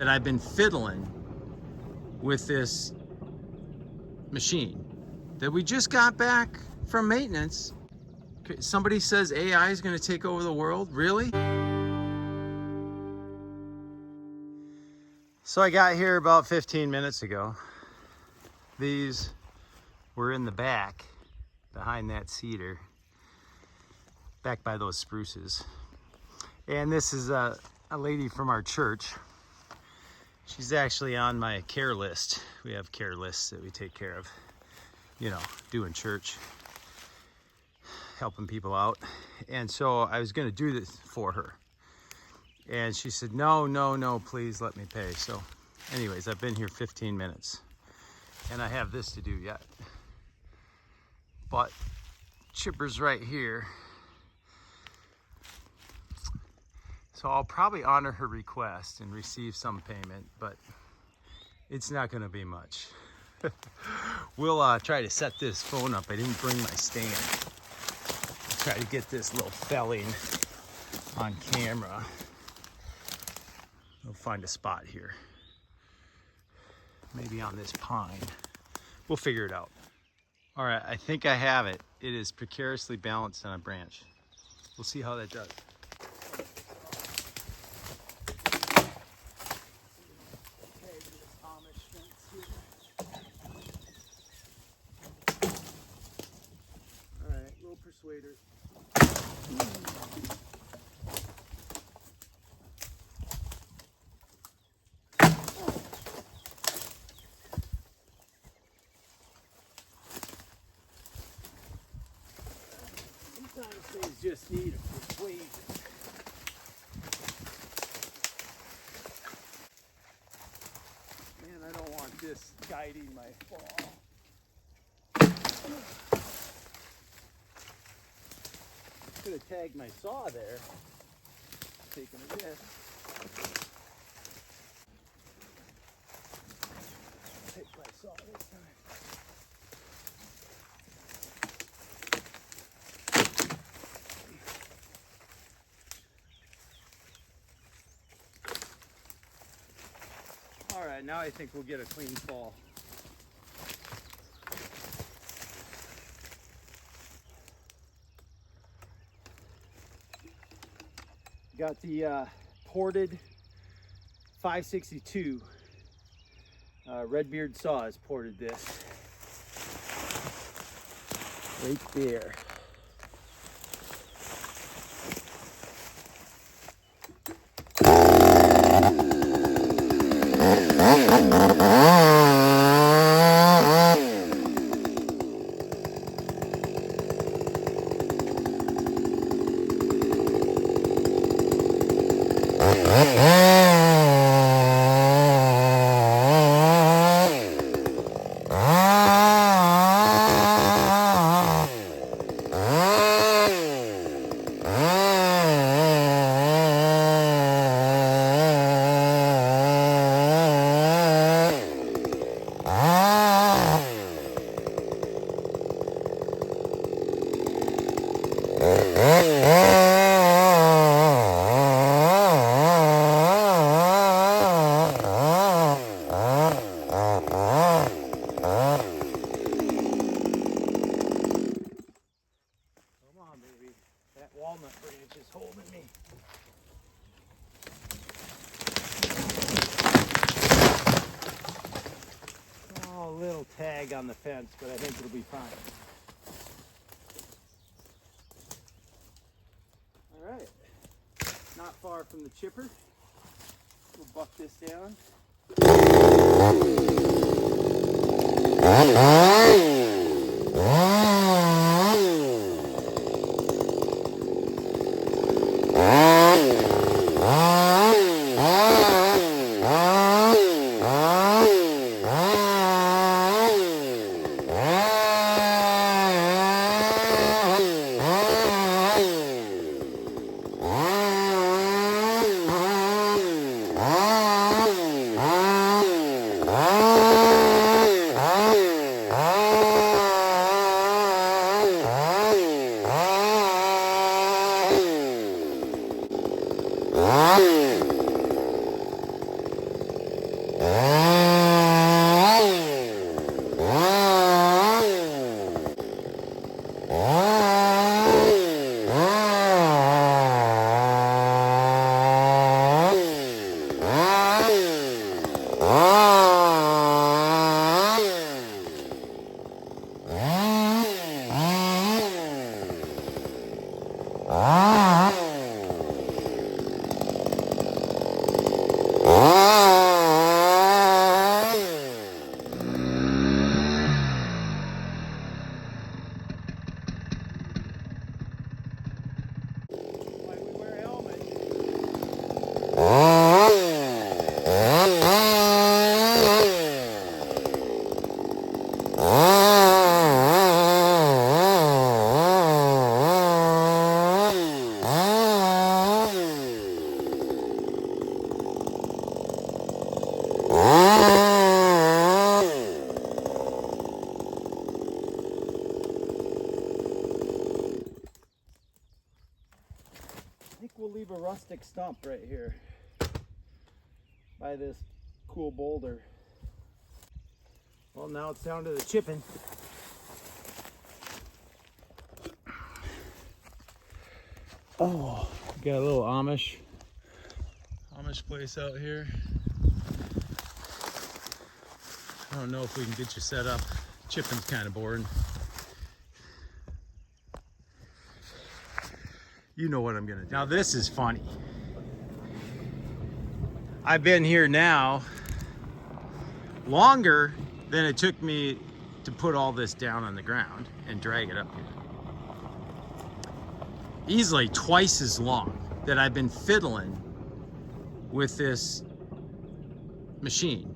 that I've been fiddling with this machine that we just got back from maintenance. Somebody says AI is going to take over the world. Really? So I got here about 15 minutes ago. These were in the back behind that cedar, back by those spruces. And this is a lady from our church. She's actually on my care list. We have care lists that we take care of, you know, doing church, helping people out. And so I was gonna do this for her. And she said, no, please let me pay. So anyways, I've been here 15 minutes and I have this to do yet. But chipper's right here. So I'll probably honor her request and receive some payment, but it's not gonna be much. We'll try to set this phone up. I didn't bring my stand. Try to get this little felling on camera. We'll find a spot here. Maybe on this pine. We'll figure it out. All right, I think I have it. It is precariously balanced on a branch. We'll see how that does. All right, little persuader. Sometimes things just need a persuasion. Man, I don't want this guiding my fall. Could have tagged my saw there. Taking a risk. Take my saw this time. All right, now I think we'll get a clean fall. Got the ported 562. Redbeard saw has ported this. Right there. Little tag on the fence, but I think it'll be fine. All right, not far from the chipper. We'll buck this down. We'll leave a rustic stump right here by this cool boulder. Well, now it's down to the chipping. Oh, got a little Amish place out here. I don't know if we can get you set up. Chipping's kind of boring. You know what I'm gonna do. Now this is funny. I've been here now longer than it took me to put all this down on the ground and drag it up here. Easily twice as long that I've been fiddling with this machine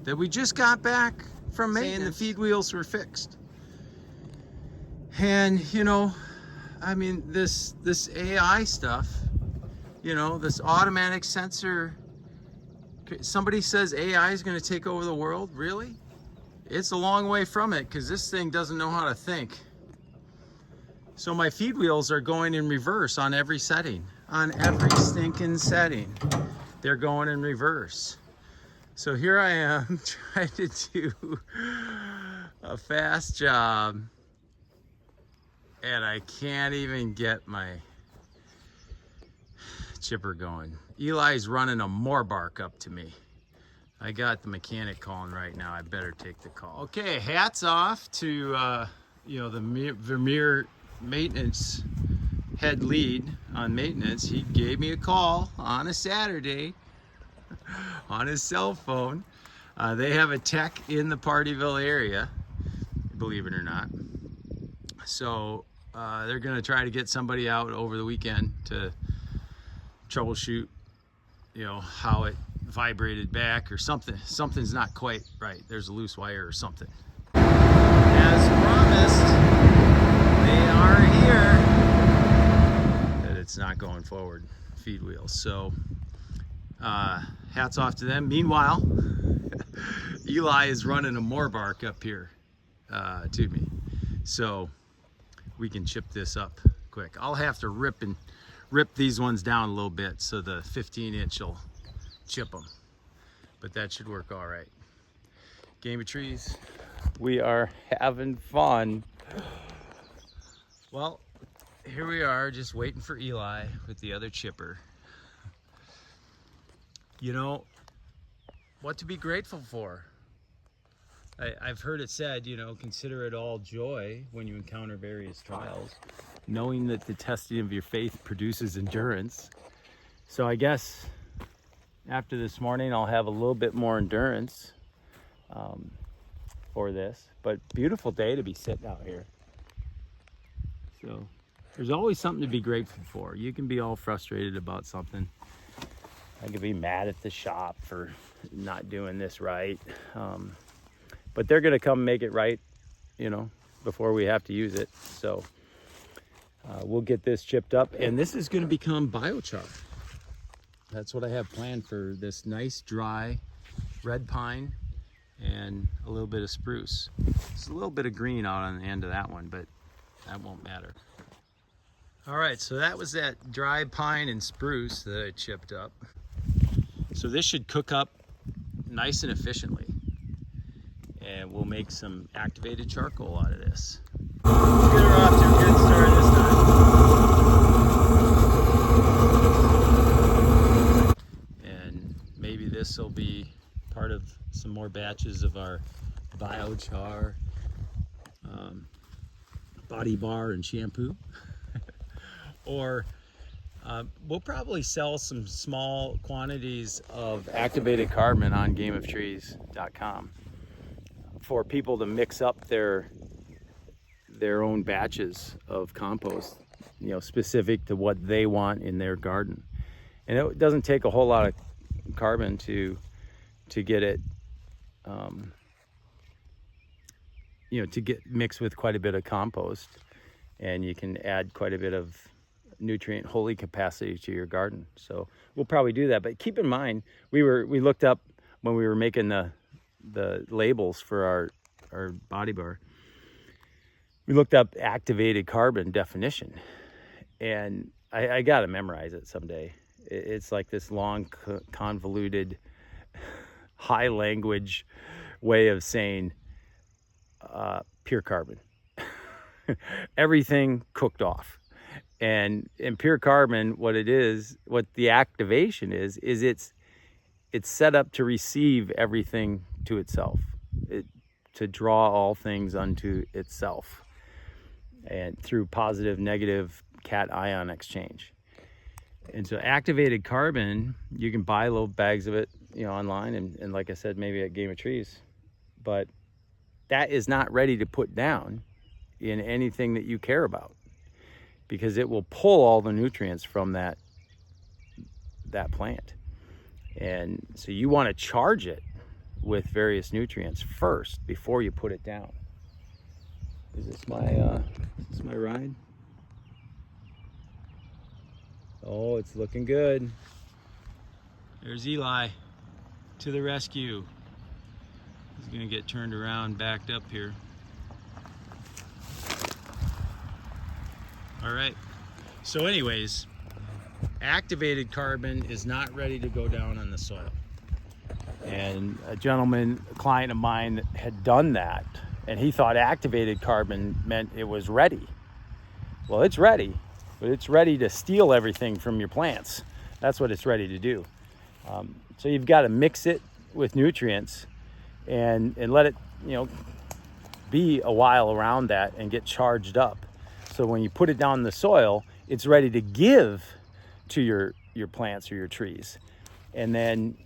that we just got back from maintenance, saying the feed wheels were fixed. And you know, I mean, this AI stuff, you know, this automatic sensor, somebody says AI is going to take over the world. Really? It's a long way from it, because this thing doesn't know how to think. So my feed wheels are going in reverse on every setting. On every stinking setting, they're going in reverse. So here I am trying to do a fast job, and I can't even get my chipper going. Eli's running a Morbark up to me. I got the mechanic calling right now. I better take the call. Okay, hats off to you know, the Vermeer maintenance head lead on maintenance. He gave me a call on a Saturday on his cell phone. They have a tech in the Partyville area, believe it or not. So they're gonna try to get somebody out over the weekend to troubleshoot, you know, how it vibrated back or something. Something's not quite right. There's a loose wire or something. As promised, they are here. That it's not going forward, feed wheels. So hats off to them. Meanwhile, Eli is running a Morbark up here to me. So we can chip this up quick. I'll have to rip these ones down a little bit so the 15-inch will chip them, but that should work all right. Game of trees. We are having fun. Well, here we are, just waiting for Eli with the other chipper. You know, what to be grateful for. I've heard it said, you know, consider it all joy when you encounter various trials, knowing that the testing of your faith produces endurance. So I guess after this morning, I'll have a little bit more endurance for this. But beautiful day to be sitting out here. So there's always something to be grateful for. You can be all frustrated about something. I could be mad at the shop for not doing this right. But they're gonna come make it right, you know, before we have to use it. So we'll get this chipped up, and this is gonna become biochar. That's what I have planned for this nice dry red pine and a little bit of spruce. There's a little bit of green out on the end of that one, but that won't matter. All right, so that was that dry pine and spruce that I chipped up. So this should cook up nice and efficiently. And we'll make some activated charcoal out of this. Let's get her off to a good start this time. And maybe this will be part of some more batches of our biochar body bar and shampoo. Or we'll probably sell some small quantities of activated carbon on gameoftrees.com for people to mix up their own batches of compost, you know, specific to what they want in their garden. And it doesn't take a whole lot of carbon to get it, you know, to get mixed with quite a bit of compost, and you can add quite a bit of nutrient holding capacity to your garden. So we'll probably do that. But keep in mind, we looked up when we were making the labels for our body bar, we looked up activated carbon definition, and I gotta memorize it someday. It's like this long convoluted high language way of saying pure carbon. Everything cooked off. And in pure carbon, what it is, what the activation is it's set up to receive everything to itself, to draw all things unto itself, and through positive, negative cation exchange. And so activated carbon, you can buy little bags of it, you know, online, and like I said, maybe at Game of Trees, but that is not ready to put down in anything that you care about, because it will pull all the nutrients from that plant. And so you want to charge it with various nutrients first before you put it down. Is this my ride? Oh, it's looking good. There's Eli to the rescue. He's gonna get turned around, backed up here. All right, so anyways, activated carbon is not ready to go down on the soil. And a client of mine had done that, and he thought activated carbon meant it was ready. Well, it's ready, but it's ready to steal everything from your plants. That's what it's ready to do. So you've got to mix it with nutrients and let it, you know, be a while around that and get charged up. So when you put it down in the soil, it's ready to give to your plants or your trees. And then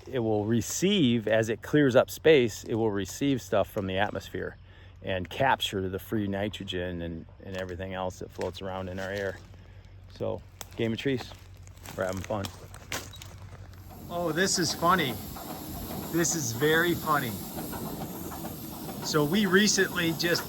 it will receive, as it clears up space, it will receive stuff from the atmosphere and capture the free nitrogen and everything else that floats around in our air. So, Game of Trees, we're having fun. Oh, this is funny. This is very funny. So we recently just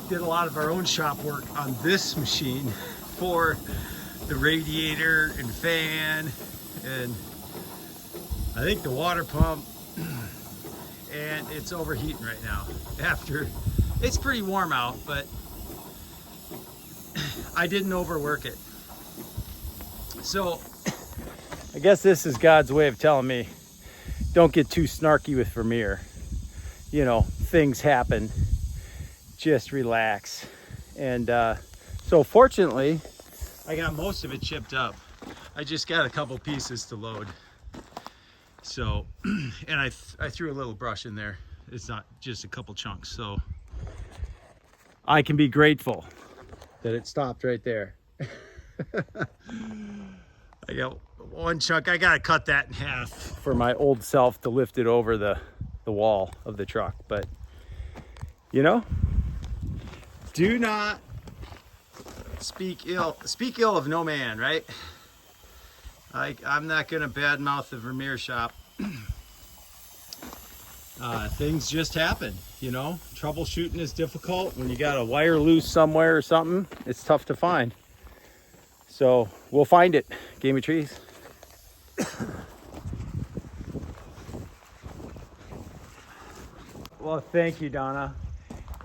did a lot of our own shop work on this machine for the radiator and fan and I think the water pump, and it's overheating right now. It's pretty warm out, but I didn't overwork it. So I guess this is God's way of telling me, don't get too snarky with Vermeer. You know, things happen, just relax. And so fortunately, I got most of it chipped up. I just got a couple pieces to load. So, and I threw a little brush in there. It's not just a couple chunks. So I can be grateful that it stopped right there. I got one chunk. I got to cut that in half for my old self to lift it over the wall of the truck. But, you know, do not speak ill of no man, right? I'm not going to badmouth the Vermeer shop. Things just happen, you know. Troubleshooting is difficult. When you got a wire loose somewhere or something, it's tough to find. So we'll find it. Game of Trees. Well, thank you, Donna.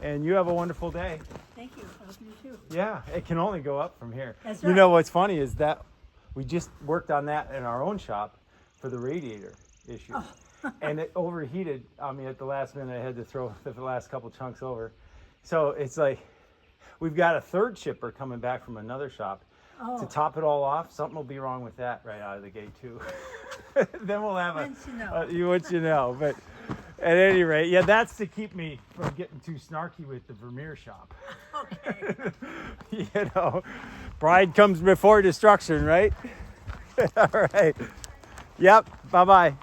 And you have a wonderful day. Thank you. I hope you too. Yeah, it can only go up from here. That's right. You know what's funny is that we just worked on that in our own shop for the radiator issue. Oh. and it overheated on me at the last minute. I had to throw the last couple chunks over. So it's like, we've got a third shipper coming back from another shop. To top it all off, something will be wrong with that right out of the gate too. Then we'll have once you know. But at any rate, yeah, that's to keep me from getting too snarky with the Vermeer shop. Okay. You know, pride comes before destruction, right? All right. Yep. Bye-bye.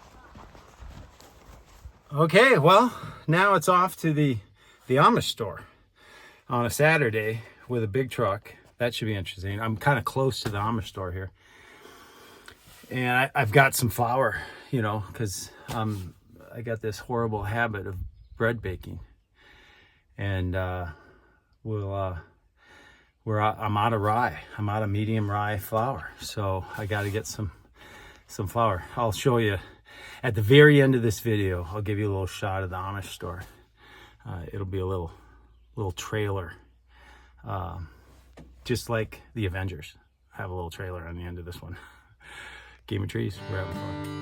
Okay, well, now it's off to the Amish store on a Saturday with a big truck. That should be interesting. I'm kind of close to the Amish store here. And I've got some flour, you know, because I got this horrible habit of bread baking. And I'm out of rye. I'm out of medium rye flour. So I got to get some flour. I'll show you at the very end of this video. I'll give you a little shot of the Amish store. It'll be a little trailer. Just like the Avengers. I have a little trailer on the end of this one. Game of trees, we're having fun.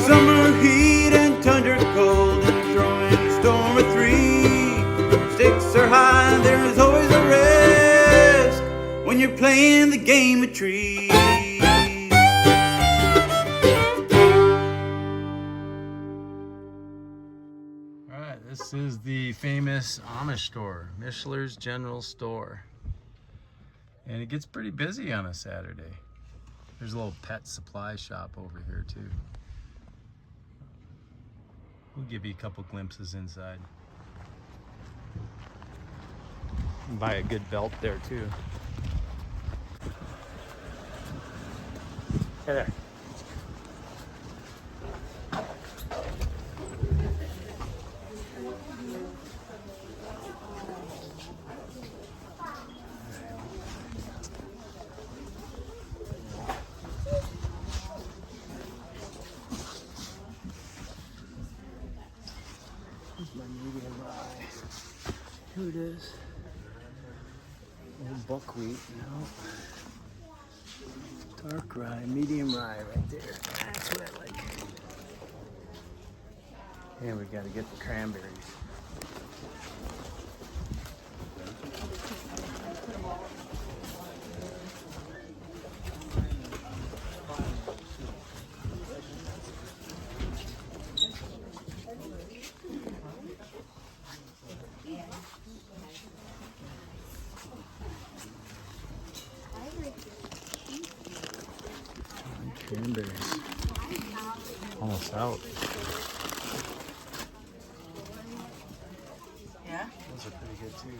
Summer heat and tundra cold and throwing a storm of three. Stakes are high, there's always a risk when you're playing the game of trees. All right, this is the famous Amish store, Mishler's General Store. And it gets pretty busy on a Saturday. There's a little pet supply shop over here too. We'll give you a couple glimpses inside. Buy a good belt there too. Hey there. Here's my medium rye. Here it is. Old buckwheat, you know. Dark rye, medium rye right there. That's what I like. And we gotta get the cranberries. Cranberries. Almost out. Yeah? Those are pretty good too.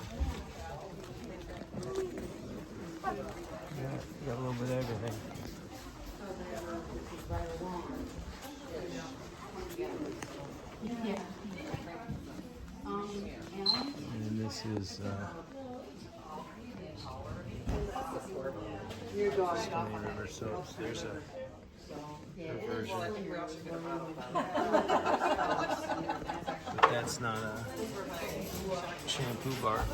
Yeah, got a little bit of everything. And this is Stony River soaps. There's a version. But that's not a shampoo bar.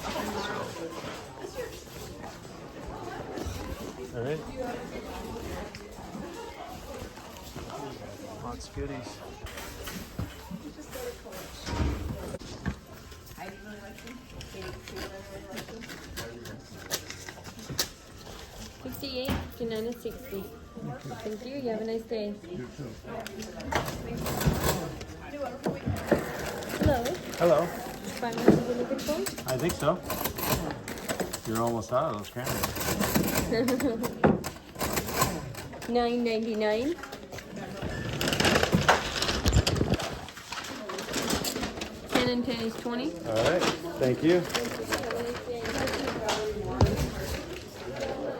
So. All right. Lots of goodies. $68, $59, and $60. Thank you. You have a nice day. You too. Hello. Hello. 5 minutes of anything for? I think so. You're almost out of those cranberries. $9.99. $10 and 10 is 20. All right. Thank you.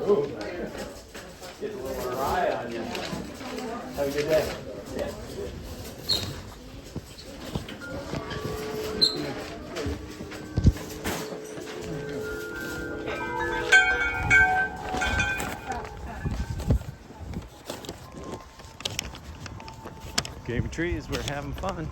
Ooh. Get a little rye on you. Have a good day. Game of trees, we're having fun.